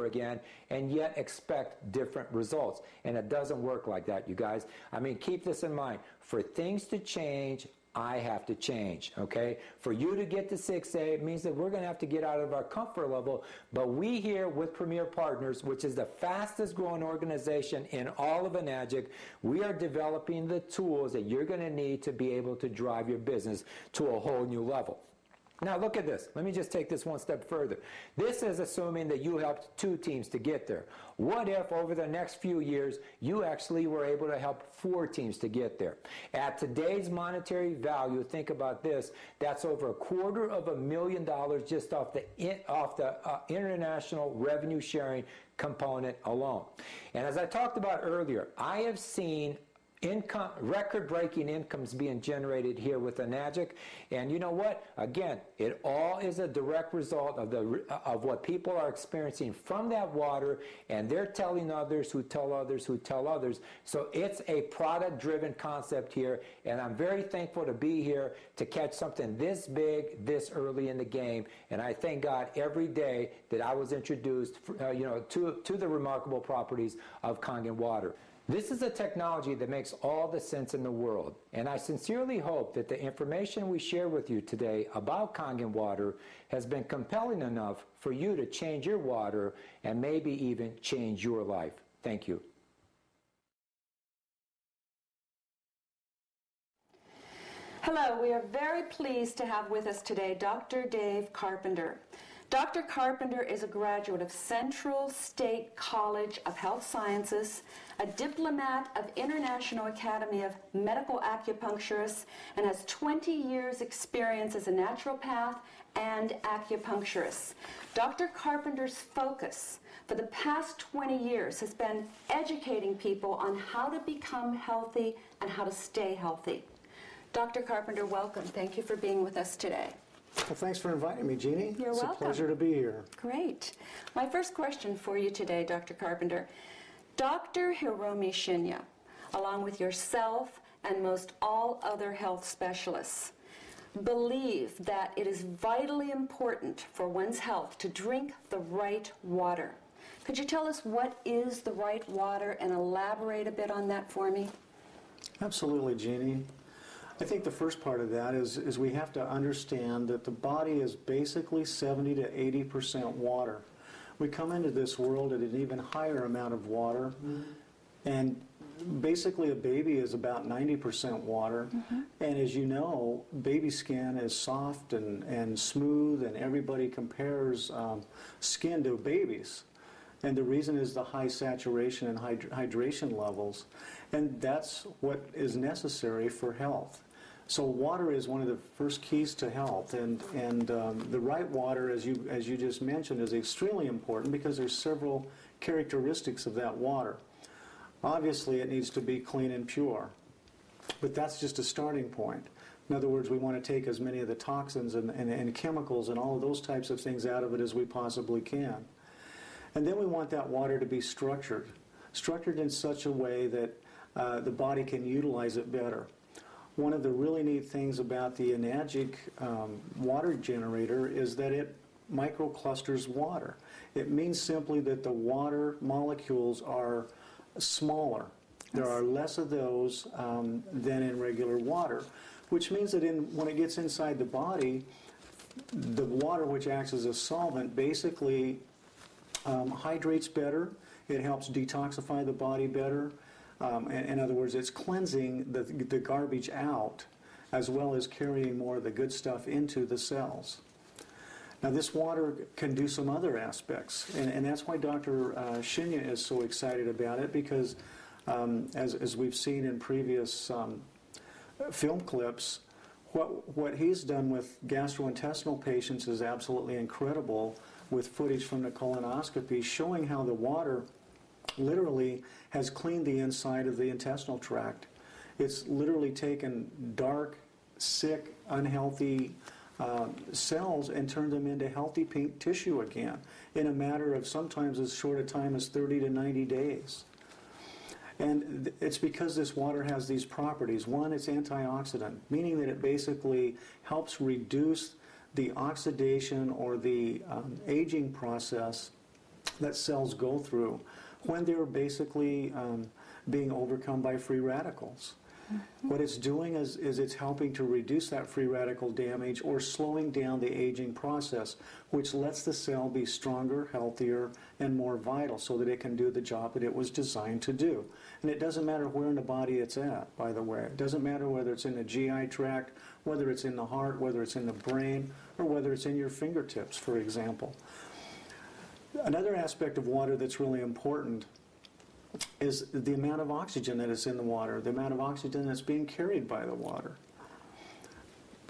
again and yet expect different results. And it doesn't work like that, you guys. I mean, keep this in mind. For things to change, I have to change, okay? For you to get to 6A, it means that we're going to have to get out of our comfort level. But we here with Premier Partners, which is the fastest growing organization in all of Enagic, we are developing the tools that you're going to need to be able to drive your business to a whole new level. Now look at this. Let me just take this one step further. This is assuming that you helped 2 teams to get there. What if over the next few years you actually were able to help 4 teams to get there? At today's monetary value, think about this, that's over $250,000 just off the international revenue sharing component alone. And as I talked about earlier, I have seen record-breaking incomes being generated here with Enagic, and you know what? Again, it all is a direct result of what people are experiencing from that water, and they're telling others who tell others who tell others. So it's a product-driven concept here, and I'm very thankful to be here to catch something this big, this early in the game. And I thank God every day that I was introduced, to the remarkable properties of Kangen Water. This is a technology that makes all the sense in the world, and I sincerely hope that the information we share with you today about Kangen Water has been compelling enough for you to change your water and maybe even change your life. Thank you. Hello, we are very pleased to have with us today Dr. Dave Carpenter. Dr. Carpenter is a graduate of Central State College of Health Sciences, a diplomat of International Academy of Medical Acupuncturists, and has 20 years experience as a naturopath and acupuncturist. Dr. Carpenter's focus for the past 20 years has been educating people on how to become healthy and how to stay healthy. Dr. Carpenter, welcome. Thank you for being with us today. Well, thanks for inviting me, Jeannie. You're welcome. It's a pleasure to be here. Great. My first question for you today, Dr. Carpenter. Dr. Hiromi Shinya, along with yourself and most all other health specialists, believe that it is vitally important for one's health to drink the right water. Could you tell us what is the right water and elaborate a bit on that for me? Absolutely, Jeannie. I think the first part of that is we have to understand that the body is basically 70 to 80% water. We come into this world at an even higher amount of water, and basically a baby is about 90% water, and as you know, baby skin is soft and smooth, and everybody compares skin to babies. And the reason is the high saturation and hydration levels, and that's what is necessary for health. So water is one of the first keys to health, and the right water, as you just mentioned, is extremely important because there's several characteristics of that water. Obviously, it needs to be clean and pure, but that's just a starting point. In other words, we want to take as many of the toxins and chemicals and all of those types of things out of it as we possibly can. And then we want that water to be structured in such a way that the body can utilize it better. One of the really neat things about the Enagic water generator is that it microclusters water. It means simply that the water molecules are smaller. There are less of those than in regular water, which means that when it gets inside the body, the water, which acts as a solvent, basically hydrates better. It helps detoxify the body better. In other words, it's cleansing the garbage out as well as carrying more of the good stuff into the cells. Now this water can do some other aspects, and that's why Dr. Shinya is so excited about it, because as we've seen in previous film clips, what he's done with gastrointestinal patients is absolutely incredible, with footage from the colonoscopy showing how the water literally has cleaned the inside of the intestinal tract. It's literally taken dark, sick, unhealthy cells and turned them into healthy pink tissue again in a matter of sometimes as short a time as 30 to 90 days. And it's because this water has these properties. One, it's antioxidant, meaning that it basically helps reduce the oxidation or the aging process that cells go through when they're basically being overcome by free radicals. What it's doing is it's helping to reduce that free radical damage or slowing down the aging process, which lets the cell be stronger, healthier, and more vital so that it can do the job that it was designed to do. And it doesn't matter where in the body it's at, by the way. It doesn't matter whether it's in the GI tract, whether it's in the heart, whether it's in the brain, or whether it's in your fingertips, for example. Another aspect of water that's really important is the amount of oxygen that is in the water, the amount of oxygen that's being carried by the water.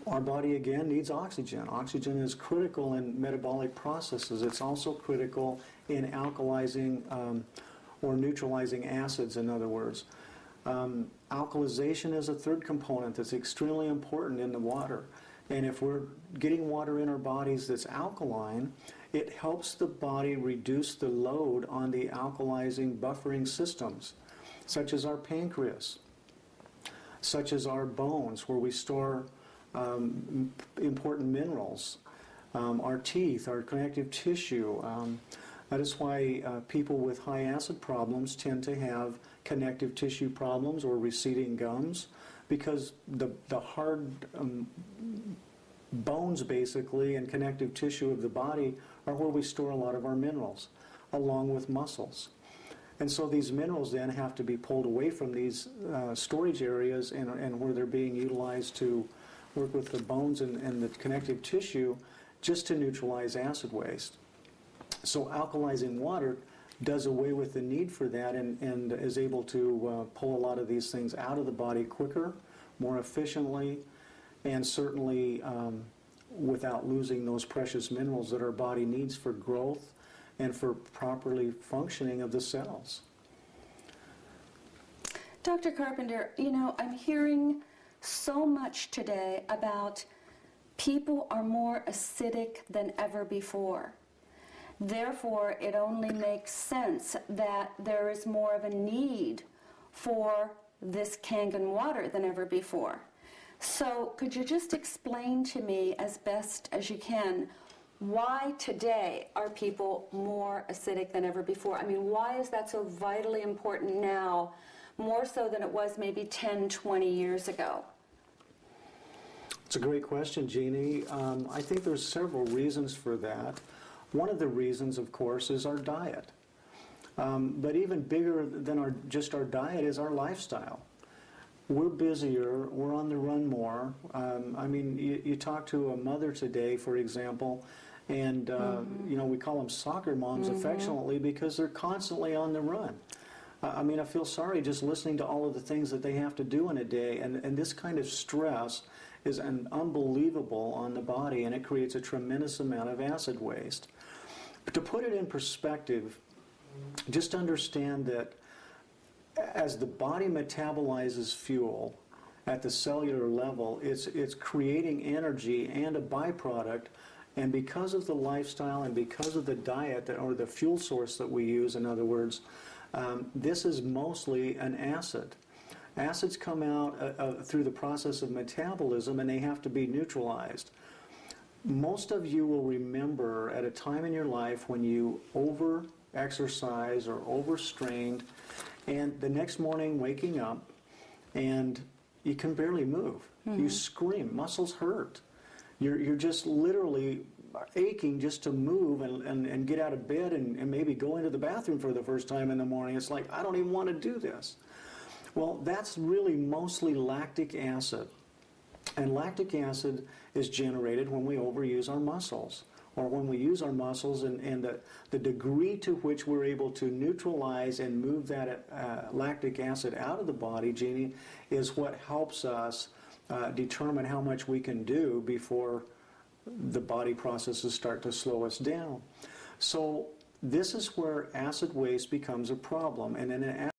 Our body, again, needs oxygen. Oxygen is critical in metabolic processes. It's also critical in alkalizing or neutralizing acids, in other words. Alkalization is a third component that's extremely important in the water. And if we're getting water in our bodies that's alkaline, it helps the body reduce the load on the alkalizing buffering systems, such as our pancreas, such as our bones, where we store important minerals, our teeth, our connective tissue. That is why people with high acid problems tend to have connective tissue problems or receding gums, because the hard bones, basically, and connective tissue of the body are where we store a lot of our minerals, along with muscles. And so these minerals then have to be pulled away from these storage areas and where they're being utilized to work with the bones and the connective tissue just to neutralize acid waste. So alkalizing water does away with the need for that and is able to pull a lot of these things out of the body quicker, more efficiently, and certainly without losing those precious minerals that our body needs for growth and for properly functioning of the cells. Dr. Carpenter, you know, I'm hearing so much today about people are more acidic than ever before. Therefore, it only makes sense that there is more of a need for this Kangen water than ever before. So could you just explain to me as best as you can why today are people more acidic than ever before? I mean, why is that so vitally important now, more so than it was maybe 10, 20 years ago? It's a great question, Jeannie. I think there's several reasons for that. One of the reasons, of course, is our diet. But even bigger than just our diet is our lifestyle. We're busier, we're on the run more. I mean, you talk to a mother today, for example, and you know, we call them soccer moms affectionately because they're constantly on the run. I mean, I feel sorry just listening to all of the things that they have to do in a day, and this kind of stress is unbelievable on the body, and it creates a tremendous amount of acid waste. But to put it in perspective, just understand that as the body metabolizes fuel at the cellular level, it's creating energy and a byproduct, and because of the lifestyle and because of the diet or the fuel source that we use, in other words, this is mostly an acid. Acids come out through the process of metabolism, and they have to be neutralized. Most of you will remember at a time in your life when you over-exercise or overstrained, and the next morning waking up and you can barely move. You scream, muscles hurt. You're just literally aching just to move and get out of bed and maybe go into the bathroom for the first time in the morning. It's like, I don't even want to do this. Well, that's really mostly lactic acid. And lactic acid is generated when we overuse our muscles, or when we use our muscles, and the degree to which we're able to neutralize and move that lactic acid out of the body, Jeannie, is what helps us determine how much we can do before the body processes start to slow us down. So this is where acid waste becomes a problem. And in an